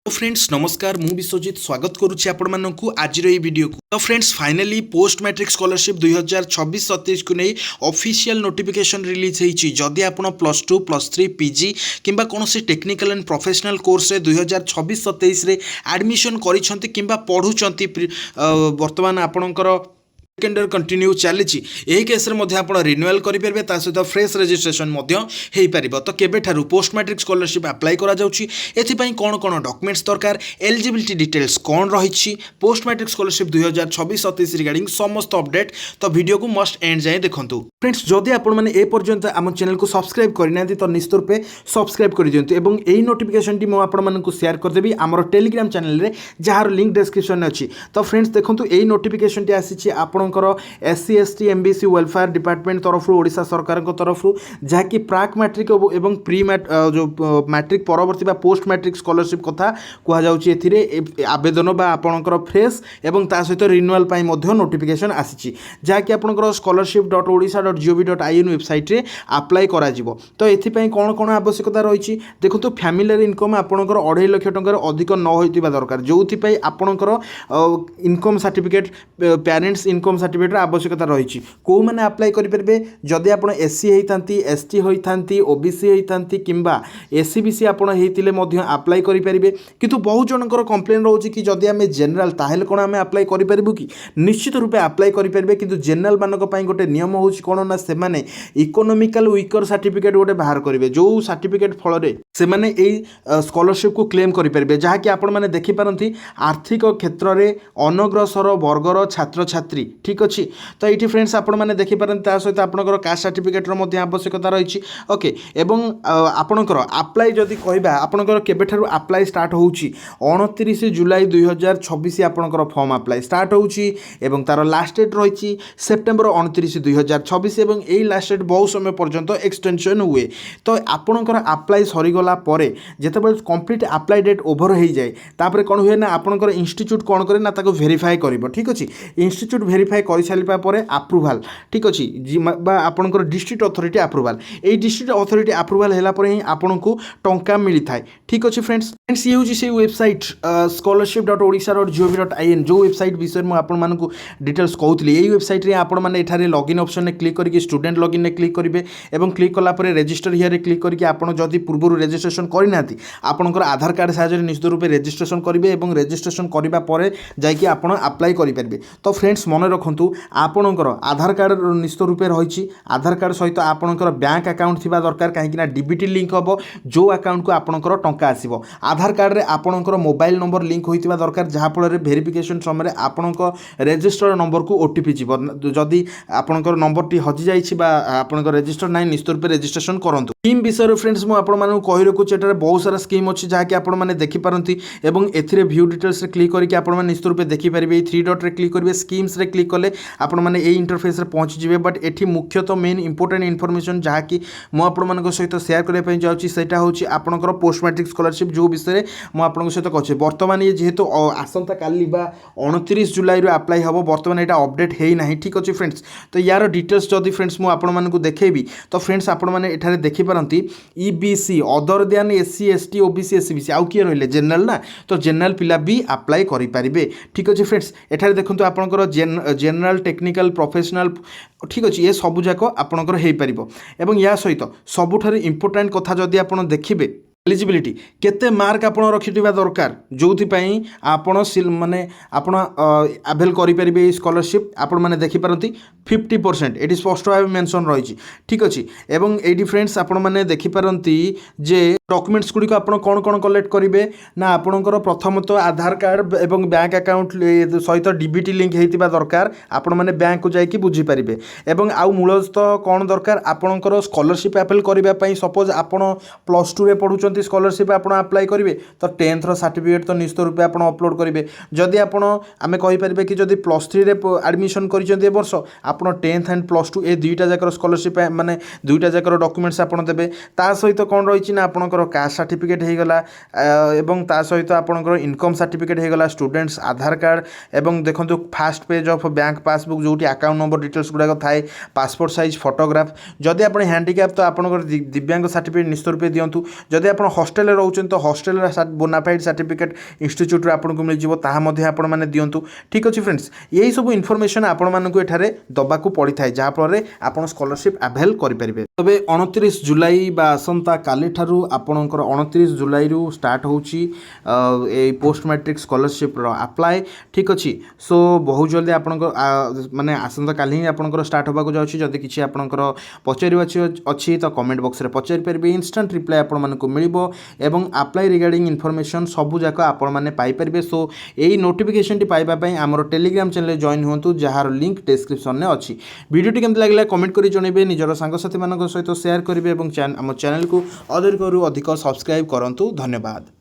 तो फ्रेंड्स नमस्कार मु विश्वजित स्वागत करुच्ची आपण मानकु आज वीडियो को। तो friends finally post matric scholarship 2026-27 को नहीं ऑफिशियल नोटिफिकेशन रिलीज होती। जदि आप +2 +3 पीजी किंबा कौन टेक्निकल एंड प्रोफेशनल कोर्स रे 2026-27 रे एडमिशन करिसेंती किंबा पढ़ुचंती वर्तमान आपणकर सेकेंडर कंटिन्यू चली यही केस रिन्यूअल करेंगे सहित फ्रेश रजिस्ट्रेशन हो पार। तो केबे ठारू पोस्ट मैट्रिक स्कॉलरशिप अप्लाई करा जाउची एथिपाई कौन कौन डॉक्यूमेंट्स दरकार एलिजिबिलिटी डिटेल्स कौन रही पोस्ट मैट्रिक स्कॉलरशिप 2026-27 रिगार्डिंग समस्त अपडेट। तो वीडियो को मस्ट एंड जाए देखंतु। फ्रेंड्स जदि आपण मैंने ए पर्यंत आम चैनल को सब्सक्राइब करना तो निश्चित रूपे सब्सक्राइब कर दिंतु एवं यही नोटिफिकेशन टी मुझे शेयर करदेवी आमर टेलीग्राम चैनल रे जार लिंक डिस्क्रिप्शन अच्छी। तो फ्रेंड्स देखो यही नोटिफिकेशन टी आसी आपणकर SC ST MBC welfare department तरफ ओडिशा सरकार तरफ जहाँकि प्राक मैट्रिक एवं प्री जो मैट्रिक परवर्ती पोस्ट मैट्रिक स्कॉलरशिप कथा कहुच्छे आवेदन बा आपणकर फ्रेश एवं ता सहित रिन्यूअल नोटिफिकेशन आसी जहाँकि आपणकर scholarship.odisha.gov.in वेबसाइट रे अप्लाई करा जिवो। तो एथिपाई कौन कौन आवश्यकता रही देखो फैमिली इनकम आपणकर 2.5 लाख टंकार अधिक न होइतिबा दरकार जो आपणकर income certificate parents income certificate आवश्यकता रही कौ मैंने अप्लाई करेंगे जदि आप SC होती ST होती OBC होती किंबा SC आपड़ होते अप्लाई करेंगे। किंतु बहुत जनकर कंप्लेन रोचे कि जदि आम जेनराल ताहेले कौन आम अप्लाई करूँ कि निश्चित रूपे अप्लाई करेंगे। किंतु जेनराल मानक गोटे नियम हो कौन ना से इकोनोमिकल वीकर सर्टिफिकेट गोटे बाहर करेंगे जो सर्टिफिकेट फल से मैंने स्कॉलरशिप को क्लेम करेंगे जहाँकि आपण मैंने देखिपारती आर्थिक क्षेत्र में अनग्रसर वर्गर छात्र छात्री ठीक अच्छे। तो ये फ्रेंड्स आपण मैंने देखिपारती सहित आपंकर कास्ट सर्टिफिकेटर आवश्यकता रही ओके एवं आपणकर अप्लाई जदि कहवा आपणकर केबेठारु अप्लाई स्टार्ट होउची 29 जुलाई 2026 आपणकर फॉर्म अप्लाई स्टार्ट होउची एवं तार लास्ट डेट रही सेप्टेम्बर 29 2026 एवं यही लास्ट डेट बहुत समय पर्यंत एक्सटेंशन हुए। तो आपणकर अप्लाई सरीगला जितेबाला कंप्लीट अप्लाई डेट ओभर हो जाए तापर कौन हुए ना आपणकर इंस्टीट्यूट कौन करे ना ताको वेरीफाई कर ठीक अच्छे इंस्टीट्यूट वेरीफाई कर सारा पर आप्रुवाल ठीक अच्छे आपंकर डिस्ट्रिक्ट अथॉरिटी आप्रुवाल ये डिस्ट्रिक्ट अथॉरिटी आप्रुवाल है ही आपन को टंका मिली थाए ठीक अच्छे। फ्रेंड्स ये हूँ से वेबसाइट scholarship.odisha.gov.in जो वेबसाइट विषय में आपको डिटेल्स कहूली यही वेबसाइट रे आपण मैंने एठारे लॉगिन ऑप्शन में क्लिक करके स्टूडेंट लॉगिन में क्लिक करेंगे और क्लिक कलापर रजिस्टर हियर क्लिक करके आपड़ जदि पूर्व रजिस्ट्रेशन करना आपंकर आधार कार्ड साहाय्य निश्चित रूपे रजिस्ट्रेशन करेंगे और रजिस्ट्रेशन करने जाकि आपड़ अप्लाई करेंगे। तो फ्रेंड्स मन रखु आपणकर आधार कार्ड निश्चित रूपे रही आधार कार्ड सहित आपणकर बैंक अकाउंट थी दरकार कहीं डीबीटी लिंक हम जो अकाउंट को आपणकर टंका आसो आधार कार्ड रे आपणकर मोबाइल नंबर लिंक होता दरकार जहाँफल वेरिफिकेशन समय आपणकर रजिस्टर नंबर को ओटीपी जीव जदि आपणकर नंबर टी हजि जाइए आपणकर रजिस्टर ना निश्चित रूपे रजिस्ट्रेशन करूँ। स्कीम विषय फ्रेंड्स मुझे कही रखुच्छे एटार बहुत सारा स्कीम अच्छी जहाँकि आपने देखिपारती और एथिरे व्यू डिटेल्स रे क्लिक करके आप निश्चित रूपे देखिपारे 3 डॉट रे क्लिक करेंगे स्कीम्स रे क्लिक कले आपण मैंने ये इंटरफेस रे पहुँची जाए। बट एठी मुख्यतः मेन इंपोर्टेंट इनफॉरमेशन जहाँकि मुझे सहित शेयर करने जाऊँगी सेटा हूँ आपणकर पोस्ट मैट्रिक स्कॉलरशिप जो विषय मुझे सहित कहे बर्तमान ये जेहेतु आसंता काली 29 जुलाई अप्लाई हम बर्तमान यहाँ अपडेट है ना ठीक अच्छे। फ्रेंड्स तो यार डिटेल्स जदि फ्रेंड्स मुझे देखेबी तो फ्रेंड्स आपण मैंने एठारे देखिपारती EBC other than SC ST OBC SCBC आउ किए रहिले जेनराल ना तो जेनराल पिला भी अप्लाई करेंगे ठीक अच्छे। फ्रेंड्स एठारे देखंतु आपणकर जेनराल टेक्निकल प्रोफेशनल ठीक अच्छे ये सबू जाक आपणकर हो पार एवं या सहित सबुठारु इंपोर्टेंट कथा जदि आप देखिए एलिजिबिलिटी केते मार्क आपण रखिथिबा दरकार जो आपण माने आपण अवेल करेंगे स्कॉलरशिप आपण माने देखिपारती 50% ये स्पष्ट भाव मेंशन रही ठीक अच्छे। एवं ये फ्रेंड्स आपण माने देखिपारती जे डॉक्यूमेंट्स गुड़िक आप कौन कौन कलेक्ट करेंगे ना आपणकर प्रथमत आधार कार्ड एवं बैंक अकाउंट सहित डीबीटी लिंक होता दरकार आपण मैंने बैंक को जाकि बुझीपारे एवं आउ मूलतः कौन दरकार आपणकर स्कॉलरशिप अप्लाई करने सपोज आपण +2 रे पढ़ुं स्कॉलरशिप आप अप्लाई करेंगे तो 10th सर्टिफिकेट तो निश्चित रूपे आप अपलोड करेंगे जदि आप आम कहीपर कि जब +3 रे एडमिशन कर वर्ष ଆପଣ 10th एंड +2 ए दुईटा जाकर स्कॉलरशिप माने दुईटा जाकर डॉक्यूमेंट्स आपण देबे ता सहित कोन रही ना आपनकर कास्ट सर्टिफिकेट हो गला एवं ता सहित आपनकर इनकम सर्टिफिकेट हो गला स्टूडेंट्स आधार कार्ड एवं देखंतु first page of bank passbook जोटी अकाउंट नंबर डिटेल्स गुडा थाए पासपोर्ट साइज फोटोग्राफ जदि आप हैंडिकैप तो आपनकर दिव्यांग सर्टिफिकेट निश्चित रूपे दिंतु जदि आप हॉस्टेल रोचन तो हॉस्टेल बोनाफाइड सर्टिफिकेट इंस्टीट्यूट आपको मिल जाए आपण मैंने दिंतु ठीक अच्छे फ्रेंड्स यही सब इनफॉरमेशन आपण मानक एठारे दबाकू पड़ी थाए जहाँफल आप स्कॉलरशिप अवेल करेंगे तबे 29 जुलाई बा आसंता काली ठारू आपणकर 29 जुलाई रु स्टार्ट होची पोस्ट मैट्रिक स्कॉलरशिप अप्लाई ठीक अच्छी सो बहुत जल्दी आपणकर माने आसंता काली ही आपणकर स्टार्ट होबाक जाउची जदि किछि आपणकर पचारिबा अछि तो कमेंट बॉक्स रे पचारि परबे इंस्टेंट रिप्लाई आपण मानकु मिलिबो एवं अप्लाई रिगार्डिंग इनफॉरमेशन सबु जाक आपण माने पाई परबे सो एई नोटिफिकेशन टी पाइबा पई हमर टेलीग्राम चैनल जॉइन हुंतु जहार लिंक डिस्क्रिप्शन ने अछि वीडियोटी केमति लागला कमेंट करी जणेबे निजर सांग साथी मानक सहित शेयर करेंगे और आम चैनल को अधिक सब्सक्राइब करंतु धन्यवाद।